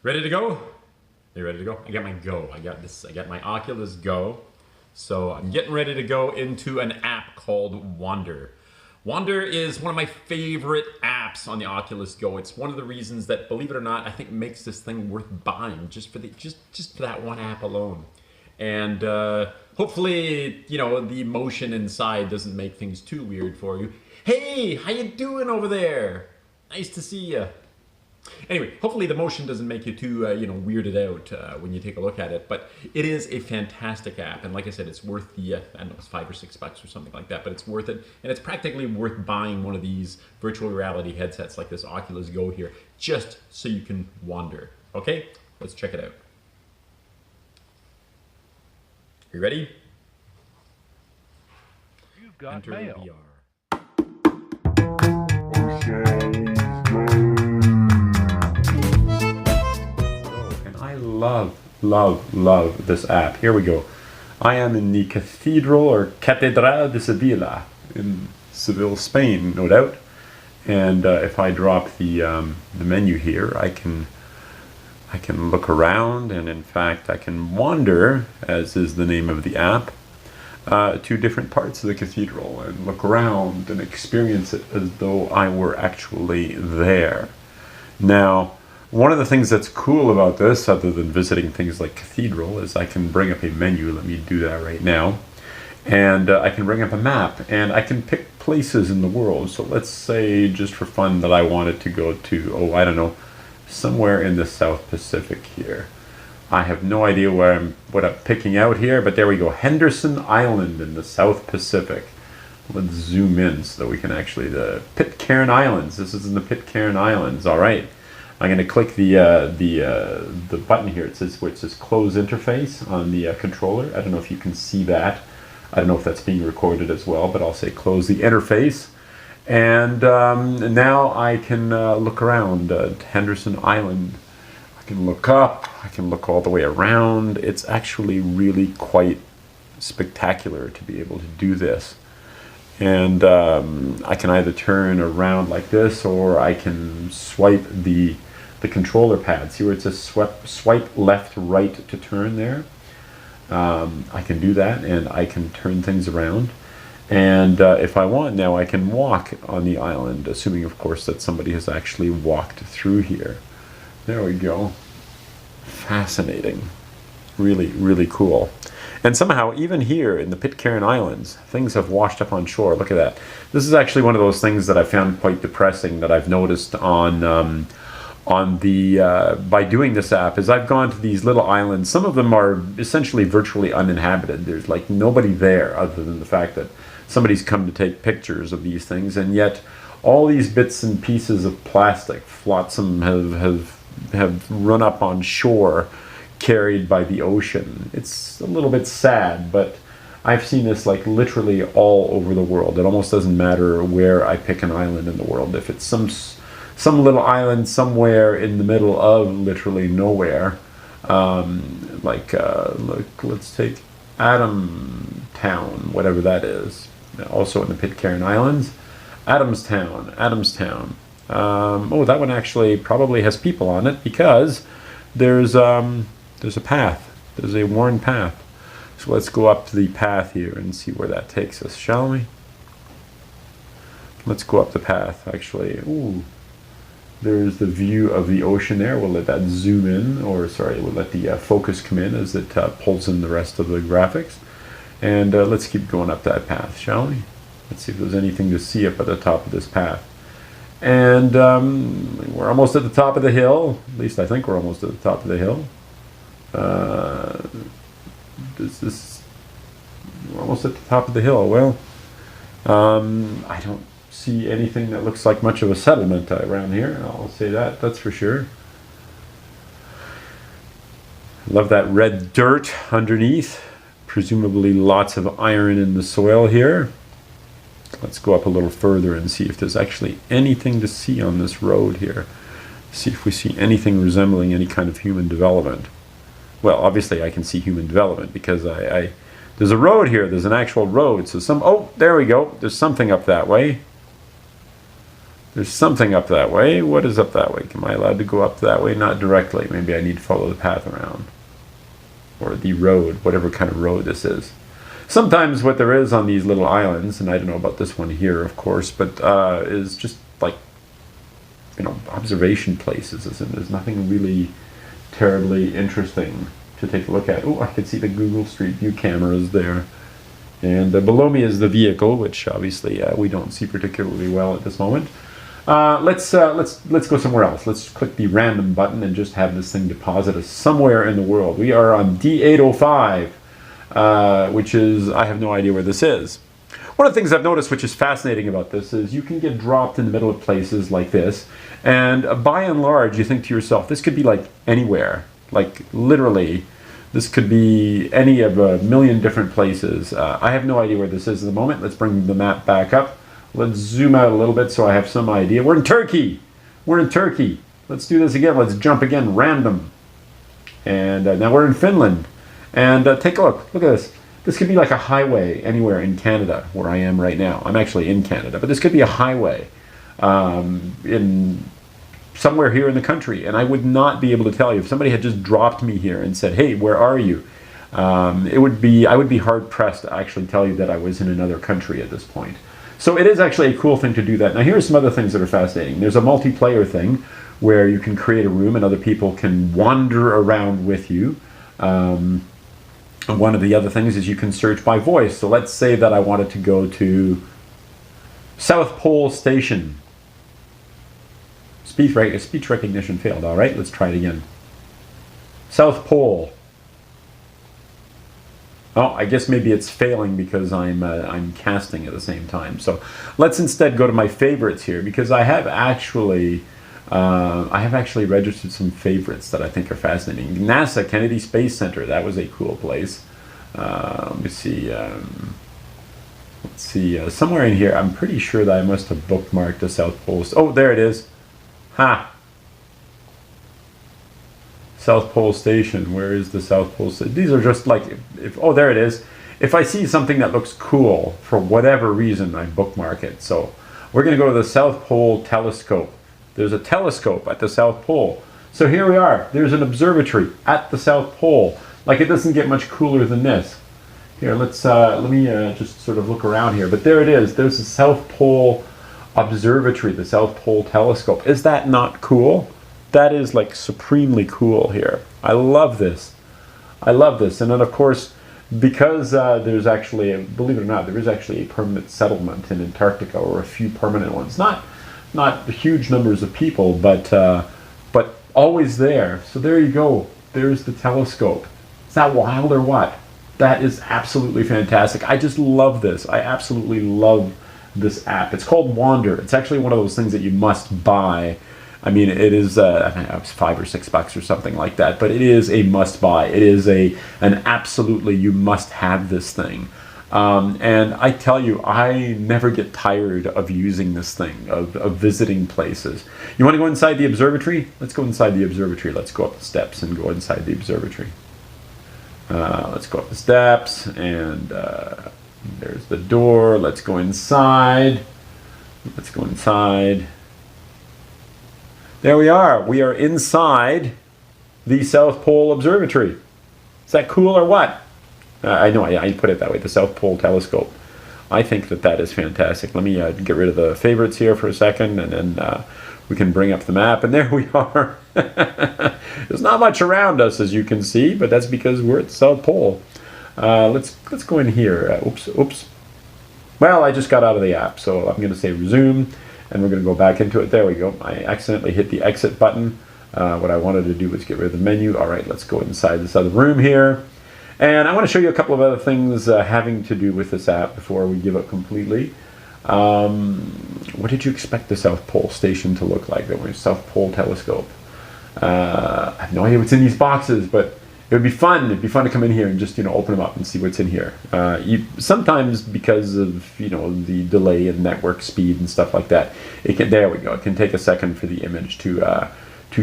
Ready to go? Are you ready to go? I got my Go. I got this. I got my Oculus Go. So I'm getting ready to go into an app called Wander. Wander is one of my favorite apps on the Oculus Go. It's one of the reasons that, believe it or not, I think makes this thing worth buying just for that one app alone. And hopefully, you know, the motion inside doesn't make things too weird for you. Hey, how you doing over there? Nice to see you. Anyway, hopefully the motion doesn't make you too, weirded out when you take a look at it. But it is a fantastic app, and like I said, it's worth the, I don't know, it's $5 or $6 or something like that. But it's worth it, and it's practically worth buying one of these virtual reality headsets like this Oculus Go here, just so you can wander. Okay, let's check it out. You ready? You've got Enter mail. VR. And I love this app. Here we go. I am in the Cathedral or Catedral de Seville in Seville, Spain, no doubt. And if I drop the menu here, I can look around, and in fact I can wander, as is the name of the app, to different parts of the cathedral and look around and experience it as though I were actually there. Now, one of the things that's cool about this, other than visiting things like cathedral, is I can bring up a menu. Let me do that right now. And I can bring up a map, and I can pick places in the world. So let's say, just for fun, that I wanted to go to, I don't know, somewhere in the South Pacific here. I have no idea what I'm picking out here, but there we go. Henderson Island in the South Pacific. Let's zoom in so that we can actually, the Pitcairn Islands. This is in the Pitcairn Islands. All right. I'm going to click the button here. It says, which says close interface on the controller. I don't know if you can see that. I don't know if that's being recorded as well, but I'll say close the interface. And now I can look around Henderson Island. I can look up. I can look all the way around. It's actually really quite spectacular to be able to do this. And I can either turn around like this, or I can swipe the controller pad. See where it says swipe left, right to turn there? I can do that, and I can turn things around. And if I want now, I can walk on the island, assuming, of course, that somebody has actually walked through here. There we go. Fascinating. Really, really cool. And somehow, even here in the Pitcairn Islands, things have washed up on shore. Look at that. This is actually one of those things that I found quite depressing that I've noticed by doing this app, is I've gone to these little islands. Some of them are essentially virtually uninhabited. There's like nobody there other than the fact that somebody's come to take pictures of these things, and yet all these bits and pieces of plastic, flotsam, have run up on shore, carried by the ocean. It's a little bit sad, but I've seen this like literally all over the world. It almost doesn't matter where I pick an island in the world. If it's some little island somewhere in the middle of literally nowhere, look, let's take Adamstown, whatever that is, also in the Pitcairn Islands. Adamstown. That one actually probably has people on it, because there's a path. There's a worn path. So let's go up to the path here and see where that takes us, shall we? Let's go up the path, actually. Ooh, there's the view of the ocean there. We'll let that zoom in, or sorry, we'll let the focus come in as it pulls in the rest of the graphics. And let's keep going up that path, shall we? Let's see if there's anything to see up at the top of this path. And we're almost at the top of the hill. At least I think we're almost at the top of the hill. We're almost at the top of the hill. Well, I don't see anything that looks like much of a settlement around here. I'll say that's for sure. Love that red dirt underneath. Presumably lots of iron in the soil here. Let's go up a little further and see if there's actually anything to see on this road here. See if we see anything resembling any kind of human development. Well, obviously I can see human development because there's a road here. There's an actual road. So there we go. There's something up that way. There's something up that way. What is up that way? Am I allowed to go up that way? Not directly. Maybe I need to follow the path around. Or the road, whatever kind of road this is. Sometimes what there is on these little islands, and I don't know about this one here, of course, but is just like, observation places. There's nothing really terribly interesting to take a look at. Oh, I can see the Google Street View cameras there. And below me is the vehicle, which obviously we don't see particularly well at this moment. Let's go somewhere else. Let's click the random button and just have this thing deposit us somewhere in the world. We are on D805, which is, I have no idea where this is. One of the things I've noticed which is fascinating about this is you can get dropped in the middle of places like this, and by and large you think to yourself, this could be like anywhere, like literally this could be any of a million different places. I have no idea where this is at the moment. Let's bring the map back up. Let's zoom out a little bit so I have some idea. We're in Turkey. We're in Turkey. Let's do this again. Let's jump again, random. And now we're in Finland. And take a look. Look at this. This could be like a highway anywhere in Canada, where I am right now. I'm actually in Canada, but this could be a highway in somewhere here in the country, and I would not be able to tell you. If somebody had just dropped me here and said, "Hey, where are you?" I would be hard pressed to actually tell you that I was in another country at this point. So it is actually a cool thing to do that. Now here's some other things that are fascinating. There's a multiplayer thing where you can create a room and other people can wander around with you. One of the other things is you can search by voice. So let's say that I wanted to go to South Pole Station. Speech recognition failed. All right, let's try it again. South Pole. Oh, I guess maybe it's failing because I'm casting at the same time. So let's instead go to my favorites here, because I have actually registered some favorites that I think are fascinating. NASA Kennedy Space Center, that was a cool place. Let me see. Let's see. Somewhere in here, I'm pretty sure that I must have bookmarked the South Pole. Oh, there it is. Ha! South Pole Station. Where is the South Pole Station? These are just like, oh, there it is. If I see something that looks cool, for whatever reason, I bookmark it. So we're going to go to the South Pole Telescope. There's a telescope at the South Pole. So here we are. There's an observatory at the South Pole. Like, it doesn't get much cooler than this. Here, let me just sort of look around here. But there it is. There's the South Pole Observatory, the South Pole Telescope. Is that not cool? That is like supremely cool here. I love this. I love this. And then of course, because there's actually, believe it or not, there is actually a permanent settlement in Antarctica, or a few permanent ones. Not huge numbers of people, but always there. So there you go. There's the telescope. Is that wild or what? That is absolutely fantastic. I just love this. I absolutely love this app. It's called Wander. It's actually one of those things that you must buy. I mean, it is I think it's $5 or $6 or something like that, but it is a must buy. It is an absolutely, you must have this thing. And I tell you, I never get tired of using this thing, of visiting places. You want to go inside the observatory? Let's go inside the observatory. Let's go up the steps and go inside the observatory. Let's go up the steps, and there's the door. Let's go inside. Let's go inside. There we are. We are inside the South Pole Observatory. Is that cool or what? I know I put it that way, the South Pole Telescope. I think that is fantastic. Let me get rid of the favorites here for a second, and then we can bring up the map, and there we are. There's not much around us, as you can see, but that's because we're at the South Pole. Let's go in here. Oops. Well, I just got out of the app, so I'm going to say resume, and we're going to go back into it. There we go. I accidentally hit the exit button. What I wanted to do was get rid of the menu. All right, let's go inside this other room here. And I want to show you a couple of other things having to do with this app before we give up completely. What did you expect the South Pole Station to look like? The South Pole Telescope. I have no idea what's in these boxes, but it would be fun. It'd be fun to come in here and just open them up and see what's in here. Sometimes because of the delay in network speed and stuff like that, there we go. It can take a second for the image to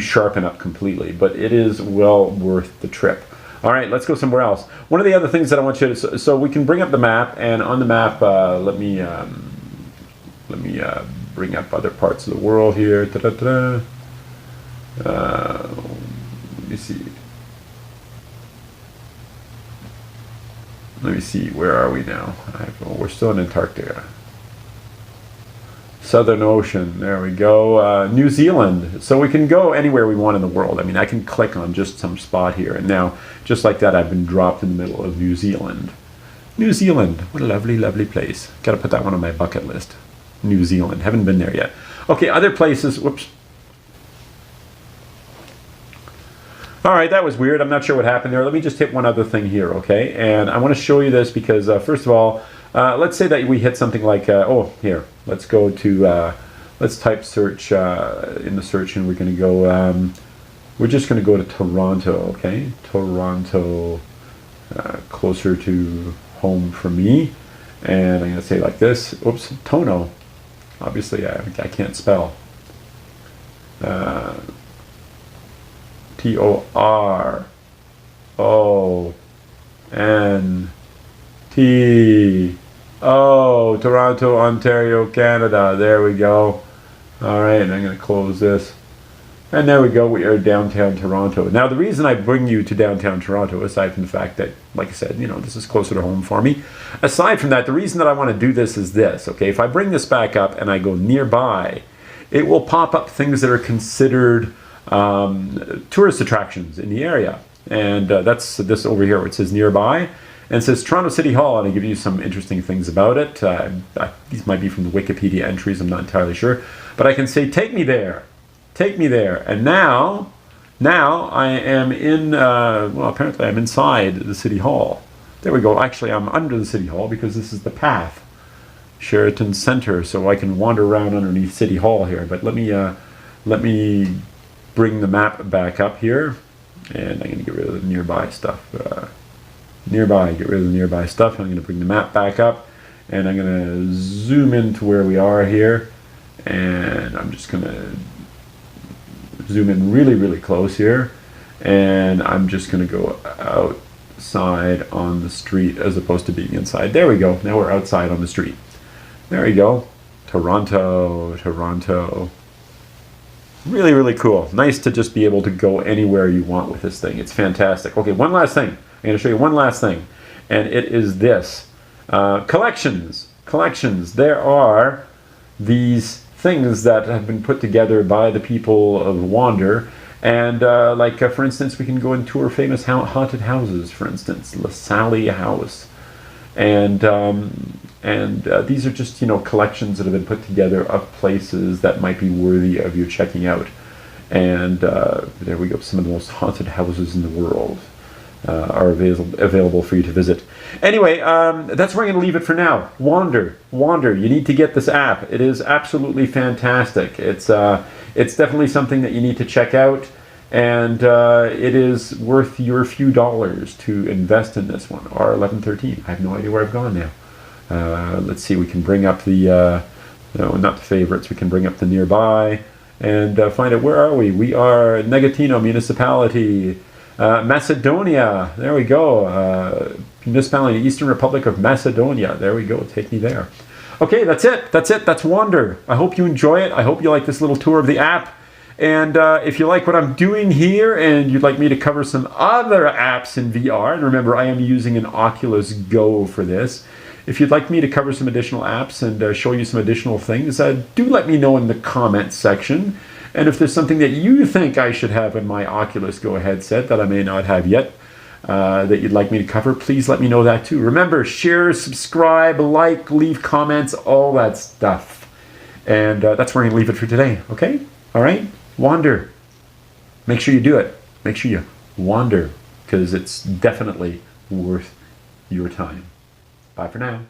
sharpen up completely, but it is well worth the trip. All right, let's go somewhere else. One of the other things that I want you to, so we can bring up the map, and on the map, let me bring up other parts of the world here. Let me see. Let me see, where are we now? We're still in Antarctica. Southern Ocean, there we go. New Zealand. So we can go anywhere we want in the world. I mean, I can click on just some spot here, and now, just like that, I've been dropped in the middle of New Zealand. New Zealand, what a lovely, lovely place. Gotta put that one on my bucket list. New Zealand, haven't been there yet. Okay, other places, whoops. All right, that was weird. I'm not sure what happened there. Let me just hit one other thing here, okay? And I want to show you this because, first of all, let's say that we hit something like, oh, here. Let's go to, let's type search in the search, and we're going to go, we're just going to go to Toronto, okay? Toronto, closer to home for me. And I'm going to say like this. Oops, Tono. Obviously, I can't spell. Toronto, Toronto, Ontario, Canada. There we go. All right, and I'm going to close this. And there we go, we are downtown Toronto. Now, the reason I bring you to downtown Toronto, aside from the fact that, like I said, you know, this is closer to home for me. Aside from that, the reason that I want to do this is this, okay? If I bring this back up and I go nearby, it will pop up things that are considered tourist attractions in the area. And that's this over here where it says nearby. And it says Toronto City Hall, and I give you some interesting things about it. These might be from the Wikipedia entries, I'm not entirely sure. But I can say, take me there. Take me there. And now I am in, well, apparently I'm inside the City Hall. There we go. Actually, I'm under the City Hall because this is the path. Sheraton Center, so I can wander around underneath City Hall here. But let me bring the map back up here. And I'm going to get rid of the nearby stuff. Get rid of the nearby stuff. I'm going to bring the map back up, and I'm going to zoom into where we are here, and I'm just going to zoom in really, really close here, and I'm just going to go outside on the street as opposed to being inside. There we go. Now we're outside on the street. There we go. Toronto, Toronto. Really, really cool. Nice to just be able to go anywhere you want with this thing. It's fantastic. Okay, one last thing. I'm going to show you one last thing, and it is this. Collections. Collections. There are these things that have been put together by the people of Wander, and for instance, we can go and tour famous haunted houses, for instance, LaSalle House. And these are just, you know, collections that have been put together of places that might be worthy of you checking out. And there we go. Some of the most haunted houses in the world are available for you to visit. Anyway, that's where I'm going to leave it for now. Wander. You need to get this app. It is absolutely fantastic. It's definitely something that you need to check out. And it is worth your few dollars to invest in this one. R1113. I have no idea where I've gone now. Let's see, we can bring up the, no, not the favorites, we can bring up the nearby and find out, where are we? We are Negatino Municipality, Macedonia. There we go. Municipality, Eastern Republic of Macedonia. There we go, take me there. Okay, that's it. That's Wander. I hope you enjoy it. I hope you like this little tour of the app. And if you like what I'm doing here and you'd like me to cover some other apps in VR, and remember I am using an Oculus Go for this. If you'd like me to cover some additional apps and show you some additional things, do let me know in the comments section. And if there's something that you think I should have in my Oculus Go headset that I may not have yet, that you'd like me to cover, please let me know that too. Remember, share, subscribe, like, leave comments, all that stuff. And that's where I'm going to leave it for today, okay? All right? Wander. Make sure you do it. Make sure you wander, because it's definitely worth your time. Bye for now.